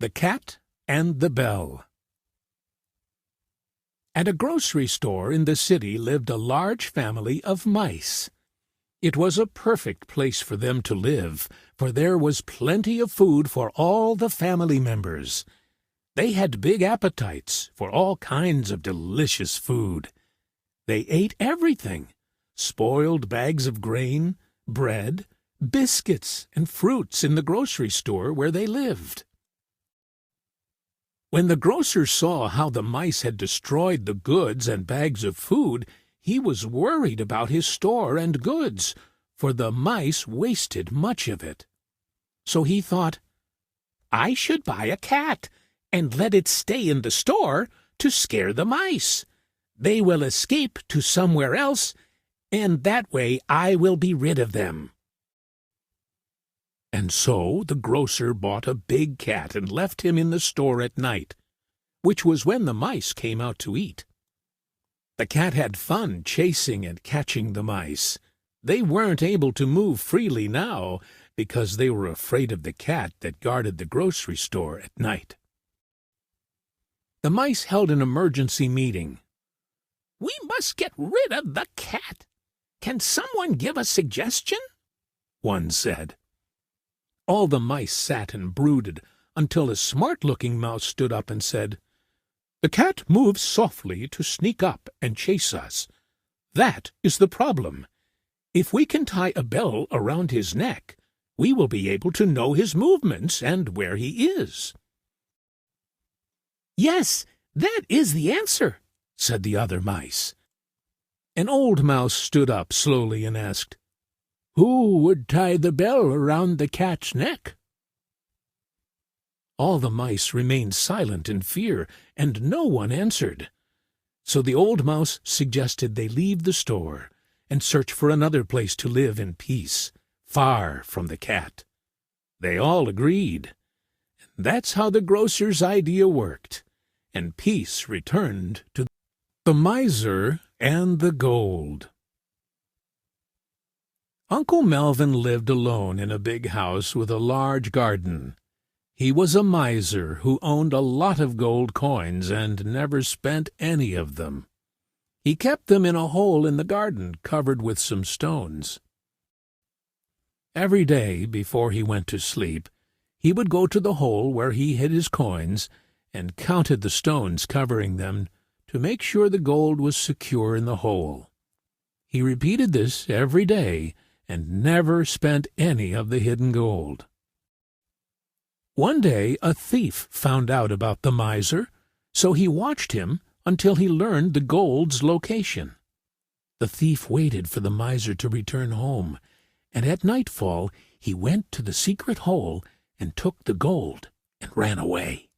The Cat and the Bell. At a grocery store in the city lived a large family of mice. It was a perfect place for them to live, for there was plenty of food for all the family members. They had big appetites for all kinds of delicious food. They ate everything: spoiled bags of grain, bread, biscuits, and fruits in the grocery store where they lived. When the grocer saw how the mice had destroyed the goods and bags of food, he was worried about his store and goods, for the mice wasted much of it. So he thought, "I should buy a cat and let it stay in the store to scare the mice. They will escape to somewhere else, and that way I will be rid of them." And so the grocer bought a big cat and left him in the store at night, which was when the mice came out to eat. The cat had fun chasing and catching the mice. They weren't able to move freely now because they were afraid of the cat that guarded the grocery store at night. The mice held an emergency meeting. "We must get rid of the cat. Can someone give a suggestion?" one said. All the mice sat and brooded until a smart-looking mouse stood up and said, "The cat moves softly to sneak up and chase us. That is the problem. If we can tie a bell around his neck, we will be able to know his movements and where he is." "Yes, that is the answer," said the other mice. An old mouse stood up slowly and asked, "Who would tie the bell around the cat's neck?" All the mice remained silent in fear, and no one answered. So the old mouse suggested they leave the store and search for another place to live in peace, far from the cat. They all agreed. That's how the grocer's idea worked, and peace returned to the miser and the gold. Uncle Melvin lived alone in a big house with a large garden. He was a miser who owned a lot of gold coins and never spent any of them. He kept them in a hole in the garden covered with some stones. Every day before he went to sleep, he would go to the hole where he hid his coins and counted the stones covering them to make sure the gold was secure in the hole. He repeated this every day and never spent any of the hidden gold. One day a thief found out about the miser, so he watched him until he learned the gold's location. The thief waited for the miser to return home, and at nightfall he went to the secret hole and took the gold and ran away.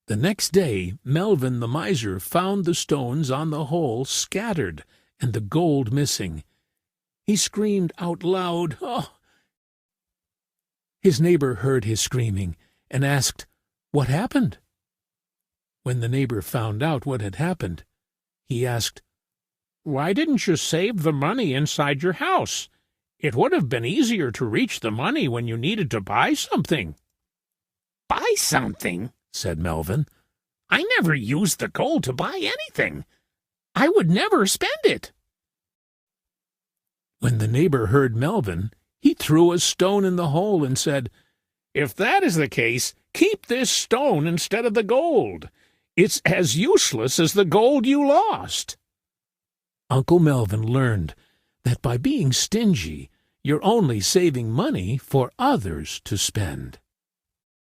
The next day Melvin the miser found the stones on the hole scattered and the gold missing. He screamed out loud, "Oh!" His neighbor heard his screaming and asked, "What happened?" When the neighbor found out what had happened, he asked, "Why didn't you save the money inside your house? It would have been easier to reach the money when you needed to buy something." "Buy something?" said Melvin. "I never used the gold to buy anything. I would never spend it." When the neighbor heard Melvin, he threw a stone in the hole and said, "If that is the case, keep this stone instead of the gold. It's as useless as the gold you lost." Uncle Melvin learned that by being stingy, you're only saving money for others to spend.